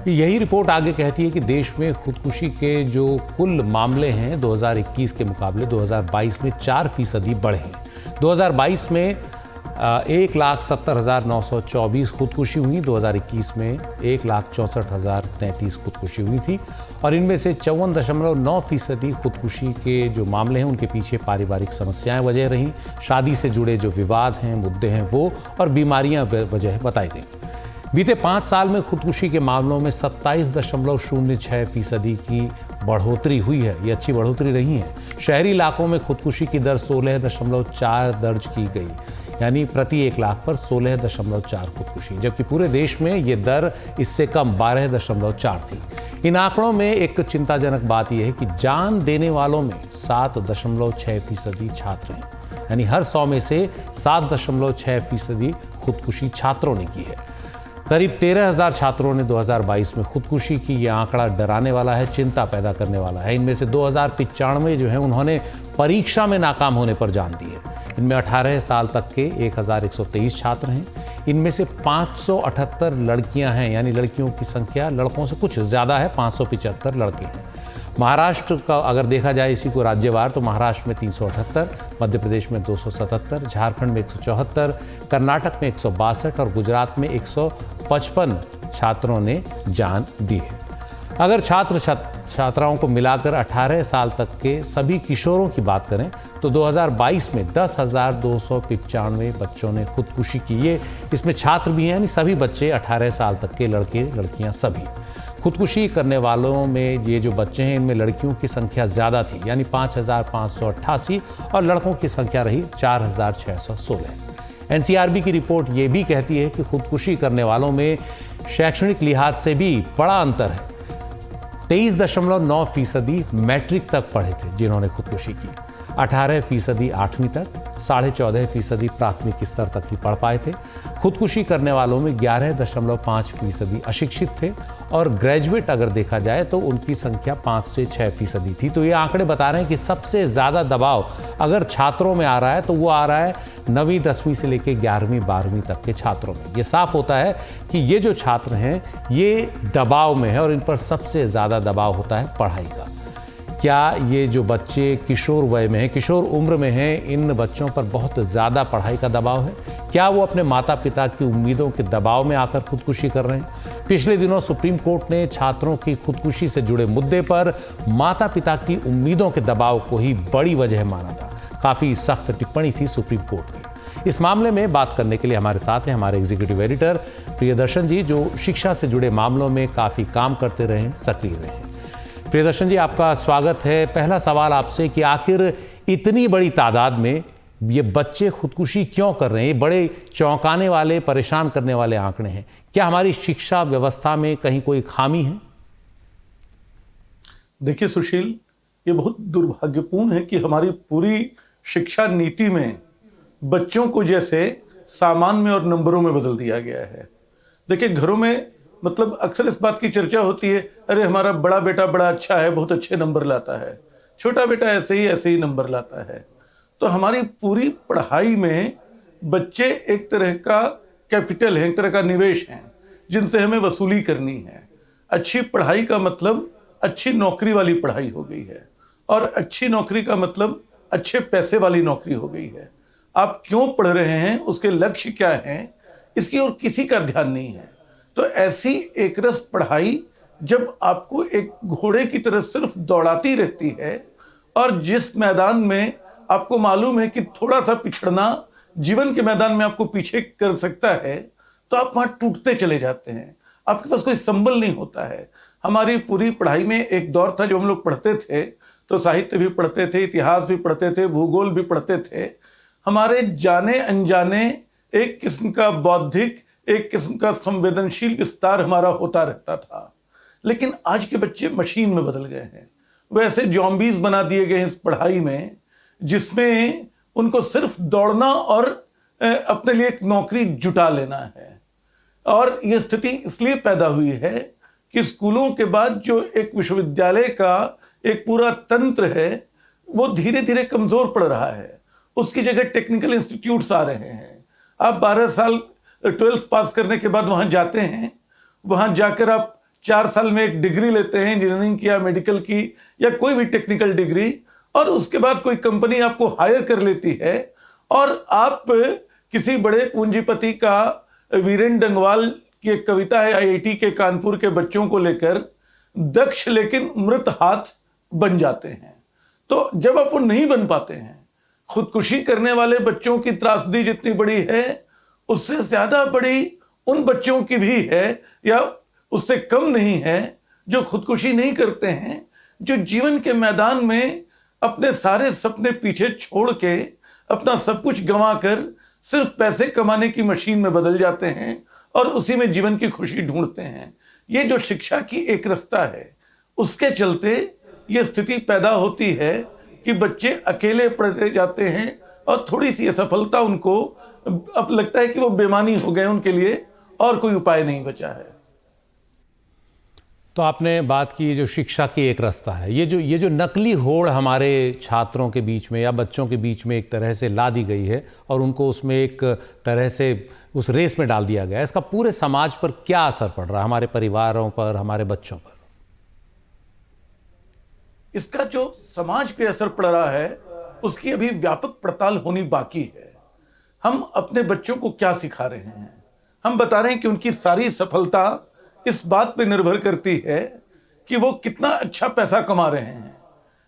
यही रिपोर्ट आगे कहती है कि देश में खुदकुशी के जो कुल मामले हैं 2021 के मुकाबले 2022 में 4% बढ़े हैं। 2022 में 1,70,924 खुदकुशी हुई, 2021 में 1,64,033 खुदकुशी हुई थी और इनमें से 54.9% खुदकुशी के जो मामले हैं उनके पीछे पारिवारिक समस्याएं वजह रहीं, शादी से जुड़े जो विवाद हैं, मुद्दे हैं वो, और बीमारियां वजह बताई गई। बीते 5 साल में खुदकुशी के मामलों में 27.06% की बढ़ोतरी हुई है। ये अच्छी बढ़ोतरी रही है। शहरी इलाकों में खुदकुशी की दर 16.4 दर्ज की गई, यानी प्रति 1 लाख पर 16.4 खुदकुशी, जबकि पूरे देश में ये दर इससे कम 12.4 थी। इन आंकड़ों में एक चिंताजनक बात यह है कि जान देने वालों में 7.6% छात्र हैं, यानी हर 100 में से 7.6% खुदकुशी छात्रों ने की है। करीब 13,000 छात्रों ने 2022 में खुदकुशी की। यह आंकड़ा डराने वाला है, चिंता पैदा करने वाला है। इनमें से 2095 जो हैं उन्होंने परीक्षा में नाकाम होने पर जान दी है। इनमें 18 साल तक के 1,123 छात्र हैं। इनमें से 578 लड़कियां हैं, यानी लड़कियों की संख्या लड़कों से कुछ ज़्यादा है, 575 लड़के हैं। महाराष्ट्र का अगर देखा जाए इसी को राज्यवार, तो महाराष्ट्र में 378, मध्य प्रदेश में 277, झारखंड में 174, कर्नाटक में 162 और गुजरात में 155 छात्रों ने जान दी है। अगर छात्राओं को मिलाकर 18 साल तक के सभी किशोरों की बात करें तो 2022 में 10,295 बच्चों ने खुदकुशी की। ये इसमें छात्र भी हैं, यानी सभी बच्चे 18 साल तक के लड़के लड़कियां सभी। खुदकुशी करने वालों में ये जो बच्चे हैं इनमें लड़कियों की संख्या ज़्यादा थी, यानी 5,588, और लड़कों की संख्या रही 4,616। एनसीआरबी की रिपोर्ट ये भी कहती है कि खुदकुशी करने वालों में शैक्षणिक लिहाज से भी बड़ा अंतर है। 23.9% मैट्रिक तक पढ़े थे जिन्होंने खुदकुशी की, 18% 8वीं तक, 14.5% प्राथमिक स्तर तक ही पढ़ पाए थे। खुदकुशी करने वालों में 11.5% अशिक्षित थे और ग्रेजुएट अगर देखा जाए तो उनकी संख्या 5 से 6% थी। तो ये आंकड़े बता रहे हैं कि सबसे ज़्यादा दबाव अगर छात्रों में आ रहा है तो वो आ रहा है 9वीं 10वीं से लेकर 11वीं 12वीं तक के छात्रों में। ये साफ होता है कि ये जो छात्र हैं ये दबाव में है और इन पर सबसे ज़्यादा दबाव होता है पढ़ाई का। क्या ये जो बच्चे किशोर वय में हैं, किशोर उम्र में हैं, इन बच्चों पर बहुत ज़्यादा पढ़ाई का दबाव है? क्या वो अपने माता पिता की उम्मीदों के दबाव में आकर खुदकुशी कर रहे हैं? पिछले दिनों सुप्रीम कोर्ट ने छात्रों की खुदकुशी से जुड़े मुद्दे पर माता पिता की उम्मीदों के दबाव को ही बड़ी वजह माना था। काफ़ी सख्त टिप्पणी थी सुप्रीम कोर्ट की। इस मामले में बात करने के लिए हमारे साथ हैं हमारे एग्जीक्यूटिव एडिटर प्रियदर्शन जी, जो शिक्षा से जुड़े मामलों में काफ़ी काम करते रहे, सक्रिय रहे। प्रियदर्शन जी, आपका स्वागत है। पहला सवाल आपसे कि आखिर इतनी बड़ी तादाद में ये बच्चे खुदकुशी क्यों कर रहे हैं? ये बड़े चौंकाने वाले, परेशान करने वाले आंकड़े हैं। क्या हमारी शिक्षा व्यवस्था में कहीं कोई खामी है? देखिए सुशील, ये बहुत दुर्भाग्यपूर्ण है कि हमारी पूरी शिक्षा नीति में बच्चों को जैसे सामान में और नंबरों में बदल दिया गया है। देखिए घरों में मतलब अक्सर इस बात की चर्चा होती है, अरे हमारा बड़ा बेटा बड़ा अच्छा है, बहुत अच्छे नंबर लाता है, छोटा बेटा ऐसे ही नंबर लाता है। तो हमारी पूरी पढ़ाई में बच्चे एक तरह का कैपिटल है, एक तरह का निवेश है जिनसे हमें वसूली करनी है। अच्छी पढ़ाई का मतलब अच्छी नौकरी वाली पढ़ाई हो गई है और अच्छी नौकरी का मतलब अच्छे पैसे वाली नौकरी हो गई है। आप क्यों पढ़ रहे हैं, उसके लक्ष्य क्या हैं, इसकी और किसी का ध्यान नहीं है। तो ऐसी एकरस पढ़ाई जब आपको एक घोड़े की तरह सिर्फ दौड़ाती रहती है और जिस मैदान में आपको मालूम है कि थोड़ा सा पिछड़ना जीवन के मैदान में आपको पीछे कर सकता है, तो आप वहां टूटते चले जाते हैं। आपके पास कोई संबल नहीं होता है। हमारी पूरी पढ़ाई में एक दौर था जब हम लोग पढ़ते थे तो साहित्य भी पढ़ते थे, इतिहास भी पढ़ते थे, भूगोल भी पढ़ते थे। हमारे जाने अनजाने एक किस्म का बौद्धिक, एक किस्म का संवेदनशील विस्तार हमारा होता रहता था। लेकिन आज के बच्चे मशीन में बदल गए हैं। वैसे जॉम्बीज बना दिए गए हैं इस पढ़ाई में, जिसमें उनको सिर्फ दौड़ना और अपने लिए एक नौकरी जुटा लेना है। और यह स्थिति इसलिए पैदा हुई है कि स्कूलों के बाद जो एक विश्वविद्यालय का एक पूरा तंत्र है वो धीरे धीरे कमजोर पड़ रहा है। उसकी जगह टेक्निकल इंस्टीट्यूट्स आ रहे हैं। आप 12 साल 12th पास करने के बाद वहां जाते हैं, वहां जाकर आप 4 साल में एक डिग्री लेते हैं इंजीनियरिंग की या मेडिकल की या कोई भी टेक्निकल डिग्री, और उसके बाद कोई कंपनी आपको हायर कर लेती है और आप किसी बड़े पूंजीपति का, वीरेंद्र डंगवाल की एक कविता है आईआईटी के कानपुर के बच्चों को लेकर, दक्ष लेकिन मृत हाथ बन जाते हैं। तो जब आप वो नहीं बन पाते हैं, खुदकुशी करने वाले बच्चों की त्रासदी जितनी बड़ी है उससे ज्यादा बड़ी उन बच्चों की भी है या उससे कम नहीं है जो खुदकुशी नहीं करते हैं, जो जीवन के मैदान में अपने सारे सपने पीछे छोड़ के अपना सब कुछ गंवाकर सिर्फ पैसे कमाने की मशीन में बदल जाते हैं और उसी में जीवन की खुशी ढूंढते हैं। ये जो शिक्षा की एक रास्ता है, उसके चलते ये स्थिति पैदा होती है कि बच्चे अकेले पड़ते जाते हैं और थोड़ी सी असफलता उनको अब लगता है कि वो बेमानी हो गए, उनके लिए और कोई उपाय नहीं बचा है। तो आपने बात की जो शिक्षा की एक रास्ता है, ये जो नकली होड़ हमारे छात्रों के बीच में या बच्चों के बीच में एक तरह से ला दी गई है और उनको उसमें एक तरह से उस रेस में डाल दिया गया है, इसका पूरे समाज पर क्या असर पड़ रहा है, हमारे परिवारों पर, हमारे बच्चों पर? इसका जो समाज पे असर पड़ रहा है उसकी अभी व्यापक पड़ताल होनी बाकी है। हम अपने बच्चों को क्या सिखा रहे हैं? हम बता रहे हैं कि उनकी सारी सफलता इस बात पे निर्भर करती है कि वो कितना अच्छा पैसा कमा रहे हैं।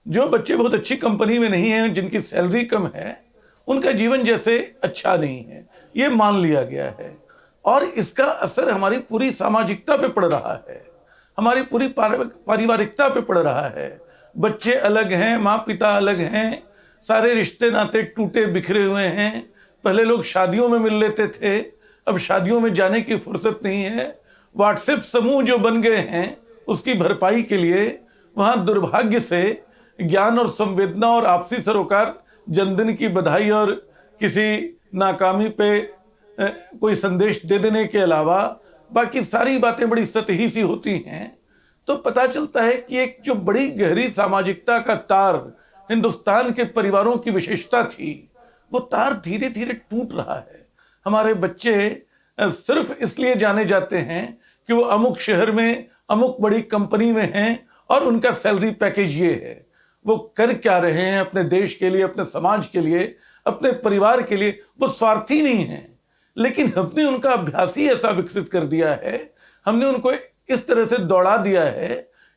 जो बच्चे बहुत अच्छी कंपनी में नहीं हैं, जिनकी सैलरी कम है, उनका जीवन जैसे अच्छा नहीं है, ये मान लिया गया है। और इसका असर हमारी पूरी सामाजिकता पे पड़ रहा है, हमारी पूरी पारिवारिकता पे पड़ रहा है। बच्चे अलग हैं, माँ पिता अलग हैं, सारे रिश्ते नाते टूटे बिखरे हुए हैं। पहले लोग शादियों में मिल लेते थे, अब शादियों में जाने की फुर्सत नहीं है। व्हाट्सएप समूह जो बन गए हैं उसकी भरपाई के लिए वहां दुर्भाग्य से ज्ञान और संवेदना और आपसी सरोकार, जन्मदिन की बधाई और किसी नाकामी पे कोई संदेश दे देने के अलावा बाकी सारी बातें बड़ी सतही सी होती हैं। तो पता चलता है कि एक जो बड़ी गहरी सामाजिकता का तार हिंदुस्तान के परिवारों की विशेषता थी, वो तार धीरे धीरे टूट रहा है। हमारे बच्चे सिर्फ इसलिए जाने जाते हैं कि वो अमुक शहर में अमुक बड़ी कंपनी में हैं और उनका सैलरी पैकेज ये है। वो कर क्या रहे हैं अपने देश के लिए, अपने समाज के लिए, अपने परिवार के लिए, वो स्वार्थी नहीं है। लेकिन हमने उनका अभ्यास ही ऐसा विकसित कर दिया है, हमने उनको इस तरह से दौड़ा दिया है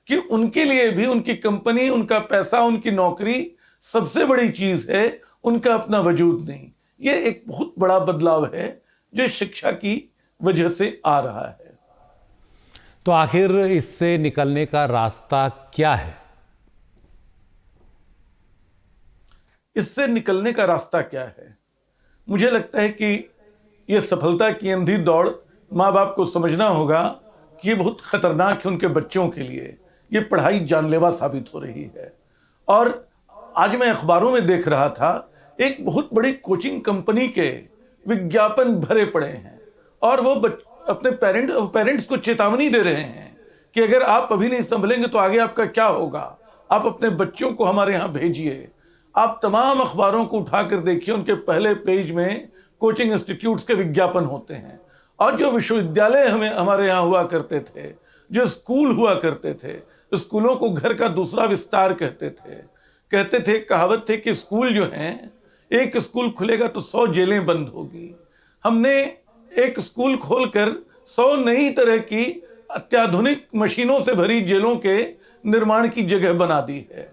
कि उनके लिए भी उनकी कंपनी, उनका पैसा, उनकी नौकरी सबसे बड़ी चीज है, उनका अपना वजूद नहीं। ये एक बहुत बड़ा बदलाव है जो शिक्षा की वजह से आ रहा है। तो आखिर इससे निकलने का रास्ता क्या है? इससे निकलने का रास्ता क्या है? मुझे लगता है कि यह सफलता की अंधी दौड़ माँ बाप को समझना होगा कि ये बहुत खतरनाक है उनके बच्चों के लिए। ये पढ़ाई जानलेवा साबित हो रही है। और आज मैं अखबारों में देख रहा था, एक बहुत बड़ी कोचिंग कंपनी के विज्ञापन भरे पड़े हैं और वो अपने पेरेंट्स को चेतावनी दे रहे हैं कि अगर आप अभी नहीं संभलेंगे तो आगे आपका क्या होगा। आप अपने बच्चों को हमारे यहाँ भेजिए। आप तमाम अखबारों को उठाकर देखिए, उनके पहले पेज में कोचिंग इंस्टीट्यूट्स के विज्ञापन होते हैं। और जो विश्वविद्यालय हमारे यहाँ हुआ करते थे, जो स्कूल हुआ करते थे, स्कूलों को घर का दूसरा विस्तार कहते थे। कहावत थे कि स्कूल जो हैं, एक स्कूल खुलेगा तो 100 जेलें बंद होगी। हमने एक स्कूल खोलकर 100 नई तरह की अत्याधुनिक मशीनों से भरी जेलों के निर्माण की जगह बना दी है।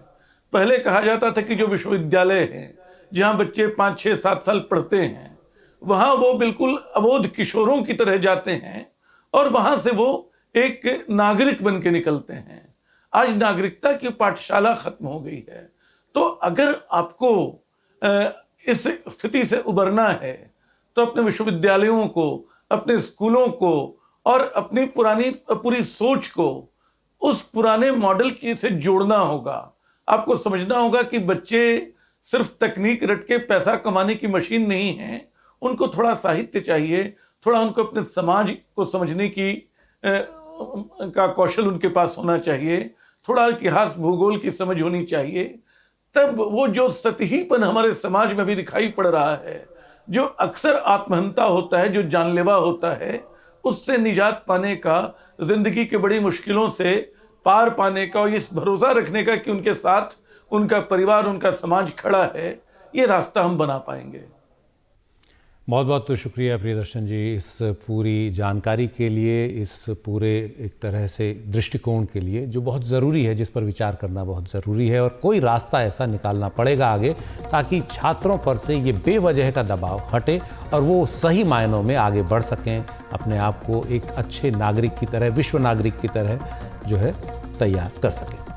पहले कहा जाता था कि जो विश्वविद्यालय हैं, जहां बच्चे 5, 6, 7 साल पढ़ते हैं, वहां वो बिल्कुल अबोध किशोरों की तरह जाते हैं और वहां से वो एक नागरिक बन के निकलते हैं। आज नागरिकता की पाठशाला खत्म हो गई है। तो अगर आपको इस स्थिति से उबरना है तो अपने विश्वविद्यालयों को, अपने स्कूलों को और अपनी पूरी सोच को उस पुराने मॉडल की से जोड़ना होगा। आपको समझना होगा कि बच्चे सिर्फ तकनीक रट के पैसा कमाने की मशीन नहीं है। उनको थोड़ा साहित्य चाहिए, थोड़ा उनको अपने समाज को समझने की का कौशल उनके पास होना चाहिए, थोड़ा इतिहास भूगोल की समझ होनी चाहिए। तब वो जो सतहीपन हमारे समाज में भी दिखाई पड़ रहा है, जो अक्सर आत्महंता होता है, जो जानलेवा होता है, उससे निजात पाने का, जिंदगी की बड़ी मुश्किलों से पार पाने का और इस भरोसा रखने का कि उनके साथ उनका परिवार, उनका समाज खड़ा है, ये रास्ता हम बना पाएंगे। बहुत बहुत शुक्रिया प्रियदर्शन जी इस पूरी जानकारी के लिए, इस पूरे एक तरह से दृष्टिकोण के लिए जो बहुत ज़रूरी है, जिस पर विचार करना बहुत ज़रूरी है। और कोई रास्ता ऐसा निकालना पड़ेगा आगे ताकि छात्रों पर से ये बेवजह का दबाव हटे और वो सही मायनों में आगे बढ़ सकें, अपने आप को एक अच्छे नागरिक की तरह, विश्व नागरिक की तरह जो है तैयार कर सकें।